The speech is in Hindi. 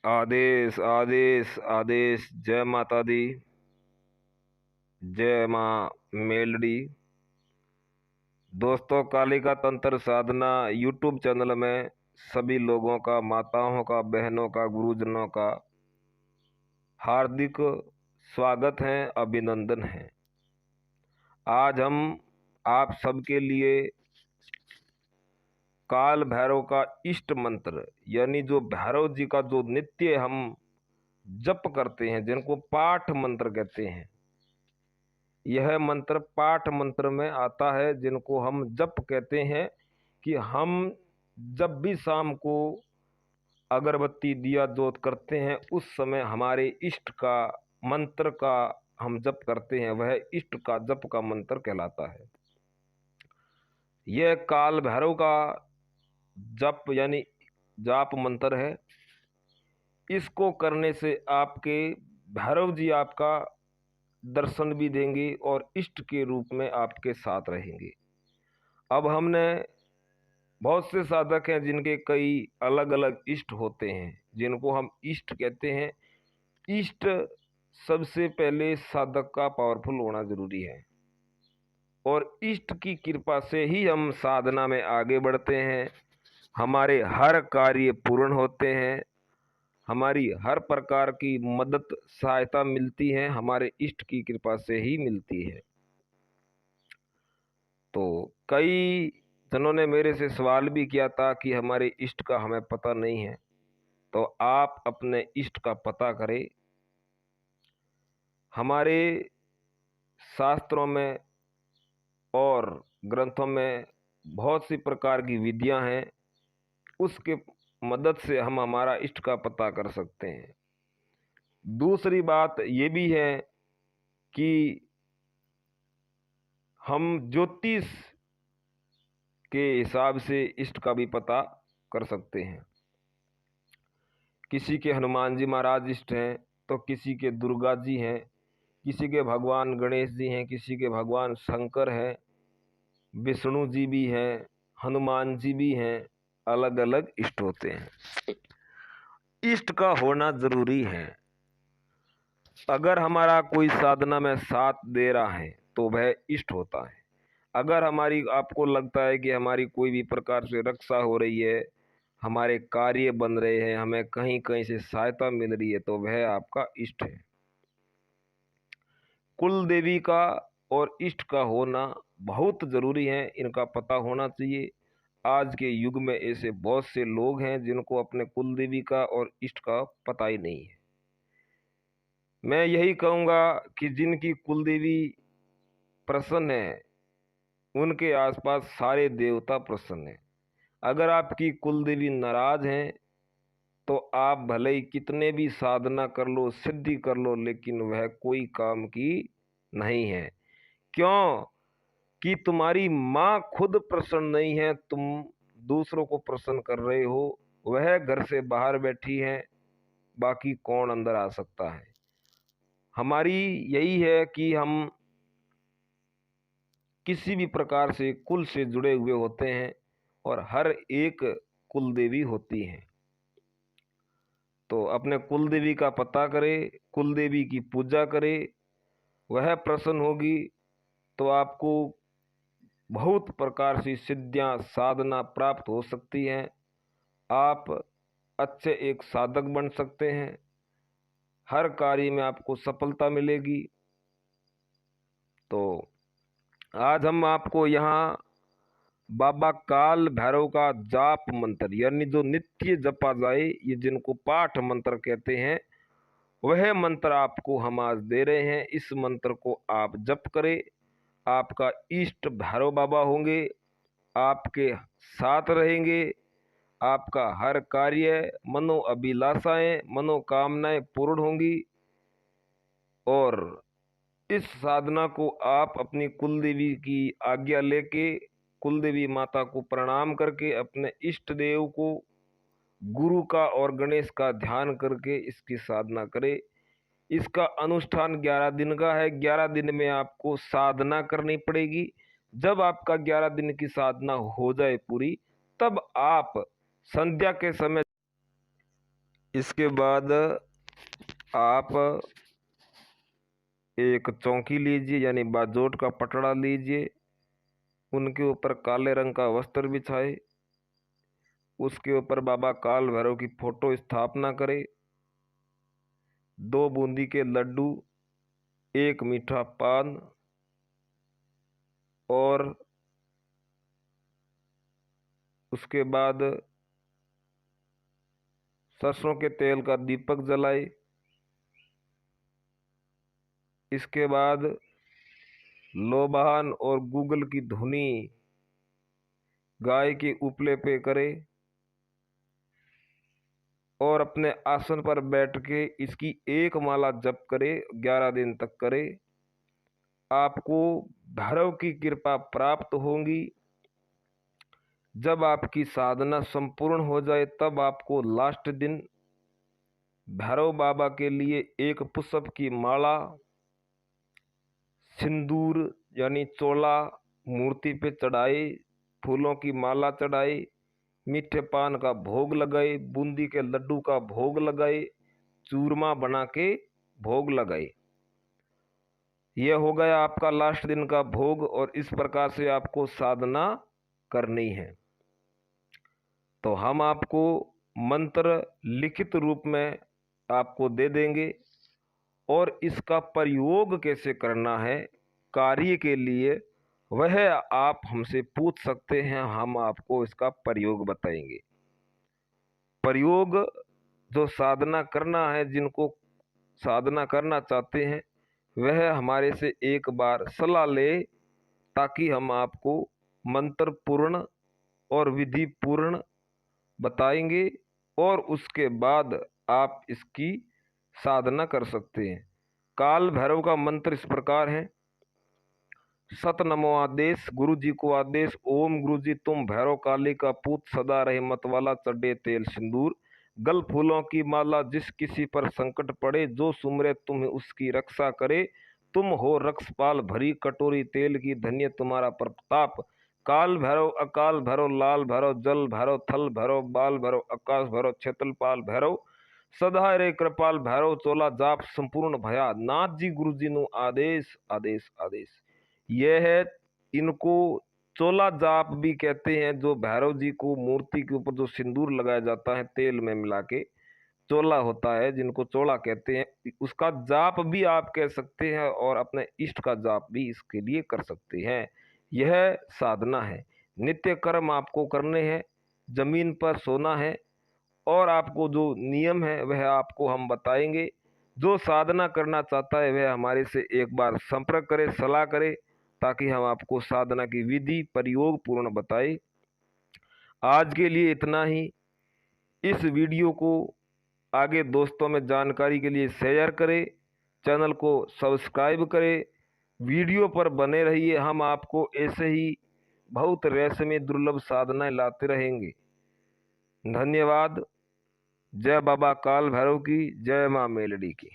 आदेश आदेश आदेश। जय माता दी, जय माँ मेलडी। दोस्तों, कालिका तंत्र साधना यूट्यूब चैनल में सभी लोगों का, माताओं का, बहनों का, गुरुजनों का हार्दिक स्वागत है, अभिनंदन है। आज हम आप सबके लिए काल भैरव का इष्ट मंत्र, यानी जो भैरव जी का जो नित्य हम जप करते हैं, जिनको पाठ मंत्र कहते हैं, यह मंत्र पाठ मंत्र में आता है, जिनको हम जप कहते हैं। कि हम जब भी शाम को अगरबत्ती दिया जोत करते हैं, उस समय हमारे इष्ट का मंत्र का हम जप करते हैं, वह इष्ट का जप का मंत्र कहलाता है। यह काल भैरव का जप यानी जाप मंत्र है। इसको करने से आपके भैरव जी आपका दर्शन भी देंगे और इष्ट के रूप में आपके साथ रहेंगे। अब हमने बहुत से साधक हैं जिनके कई अलग अलग इष्ट होते हैं, जिनको हम इष्ट कहते हैं। इष्ट सबसे पहले साधक का पावरफुल होना जरूरी है, और इष्ट की कृपा से ही हम साधना में आगे बढ़ते हैं, हमारे हर कार्य पूर्ण होते हैं, हमारी हर प्रकार की मदद सहायता मिलती है, हमारे इष्ट की कृपा से ही मिलती है। तो कई जनों ने मेरे से सवाल भी किया था कि हमारे इष्ट का हमें पता नहीं है। तो आप अपने इष्ट का पता करें। हमारे शास्त्रों में और ग्रंथों में बहुत सी प्रकार की विधियां हैं, उसके मदद से हम हमारा इष्ट का पता कर सकते हैं। दूसरी बात ये भी है कि हम ज्योतिष के हिसाब से इष्ट का भी पता कर सकते हैं। किसी के हनुमान जी महाराज इष्ट हैं, तो किसी के दुर्गा जी हैं, किसी के भगवान गणेश जी हैं, किसी के भगवान शंकर हैं, विष्णु जी भी हैं, हनुमान जी भी हैं। अलग अलग इष्ट होते हैं। इष्ट का होना जरूरी है। अगर हमारा कोई साधना में साथ दे रहा है तो वह इष्ट होता है। अगर हमारी आपको लगता है कि हमारी कोई भी प्रकार से रक्षा हो रही है, हमारे कार्य बन रहे हैं, हमें कहीं कहीं से सहायता मिल रही है, तो वह आपका इष्ट है। कुल देवी का और इष्ट का होना बहुत जरूरी है, इनका पता होना चाहिए। आज के युग में ऐसे बहुत से लोग हैं जिनको अपने कुल देवी का और इष्ट का पता ही नहीं है। मैं यही कहूँगा कि जिनकी कुल देवी प्रसन्न है, उनके आसपास सारे देवता प्रसन्न हैं। अगर आपकी कुल देवी नाराज हैं, तो आप भले ही कितने भी साधना कर लो, सिद्धि कर लो, लेकिन वह कोई काम की नहीं है। क्यों? कि तुम्हारी माँ खुद प्रसन्न नहीं है, तुम दूसरों को प्रसन्न कर रहे हो। वह घर से बाहर बैठी है, बाकी कौन अंदर आ सकता है। हमारी यही है कि हम किसी भी प्रकार से कुल से जुड़े हुए होते हैं, और हर एक कुल देवी होती है। तो अपने कुल देवी का पता करें, कुल देवी की पूजा करें, वह प्रसन्न होगी तो आपको बहुत प्रकार से सिद्धियां साधना प्राप्त हो सकती हैं। आप अच्छे एक साधक बन सकते हैं, हर कार्य में आपको सफलता मिलेगी। तो आज हम आपको यहाँ बाबा काल भैरव का जाप मंत्र, यानी जो नित्य जपा जाए, ये जिनको पाठ मंत्र कहते हैं, वह मंत्र आपको हम आज दे रहे हैं। इस मंत्र को आप जप करें, आपका इष्ट भैरव बाबा होंगे, आपके साथ रहेंगे, आपका हर कार्य, मनो अभिलाषाएं, मनोकामनाएं पूर्ण होंगी। और इस साधना को आप अपनी कुल देवी की आज्ञा लेके, कुल देवी माता को प्रणाम करके, अपने इष्ट देव को, गुरु का और गणेश का ध्यान करके इसकी साधना करें। इसका अनुष्ठान 11 दिन का है। 11 दिन में आपको साधना करनी पड़ेगी। जब आपका 11 दिन की साधना हो जाए पूरी, तब आप संध्या के समय इसके बाद आप एक चौकी लीजिए, यानी बाजोट का पटड़ा लीजिए, उनके ऊपर काले रंग का वस्त्र बिछाए, उसके ऊपर बाबा काल भैरव की फोटो स्थापना करें, 2 बूंदी के लड्डू, 1 मीठा पान और उसके बाद सरसों के तेल का दीपक जलाए। इसके बाद लोबान और गूगल की धुनी गाय के उपले पे करे और अपने आसन पर बैठ के इसकी 1 माला जप करे, 11 दिन तक करे। आपको भैरव की कृपा प्राप्त होगी। जब आपकी साधना संपूर्ण हो जाए तब आपको लास्ट दिन भैरव बाबा के लिए 1 पुष्प की माला, सिंदूर यानी चोला मूर्ति पे चढ़ाए, फूलों की माला चढ़ाए, मीठे पान का भोग लगाए, बूंदी के लड्डू का भोग लगाए, चूरमा बना के भोग लगाए। यह हो गया आपका लास्ट दिन का भोग और इस प्रकार से आपको साधना करनी है। तो हम आपको मंत्र लिखित रूप में आपको दे देंगे और इसका प्रयोग कैसे करना है कार्य के लिए वह आप हमसे पूछ सकते हैं, हम आपको इसका प्रयोग बताएंगे। प्रयोग जो साधना करना है, जिनको साधना करना चाहते हैं वह हमारे से एक बार सलाह ले, ताकि हम आपको मंत्र पूर्ण और विधि पूर्ण बताएंगे और उसके बाद आप इसकी साधना कर सकते हैं। काल भैरव का मंत्र इस प्रकार है। सत नमो आदेश, गुरु जी को आदेश, ओम गुरु जी तुम भैरव काली का पूत, सदा रहे मत वाला, चढ़े तेल सिंदूर, गल फूलों की माला, जिस किसी पर संकट पड़े, जो सुमरे तुम्हें उसकी रक्षा करे, तुम हो रक्षपाल, भरी कटोरी तेल की, धन्य तुम्हारा प्रताप। काल भैरव, अकाल भैरव, लाल भैरव, जल भैरव, थल भैरव, बाल भैरव, आकाश भैरव, क्षेत्रपाल भैरव, सदा रे कृपाल भैरव, चोला जाप संपूर्ण भया, नाथ जी गुरु जी नु आदेश आदेश आदेश। यह है, इनको चोला जाप भी कहते हैं। जो भैरव जी को मूर्ति के ऊपर जो सिंदूर लगाया जाता है तेल में मिला के, चोला होता है जिनको चोला कहते हैं, उसका जाप भी आप कह सकते हैं और अपने इष्ट का जाप भी इसके लिए कर सकते हैं। यह साधना है। नित्य कर्म आपको करने हैं, जमीन पर सोना है और आपको जो नियम है वह आपको हम बताएंगे। जो साधना करना चाहता है वह हमारे से एक बार संपर्क करे, सलाह करे, ताकि हम आपको साधना की विधि प्रयोग पूर्ण बताएं। आज के लिए इतना ही। इस वीडियो को आगे दोस्तों में जानकारी के लिए शेयर करें, चैनल को सब्सक्राइब करें, वीडियो पर बने रहिए। हम आपको ऐसे ही बहुत रहस्यमय दुर्लभ साधनाएं लाते रहेंगे। धन्यवाद। जय बाबा काल भैरव की, जय मां मेलडी की।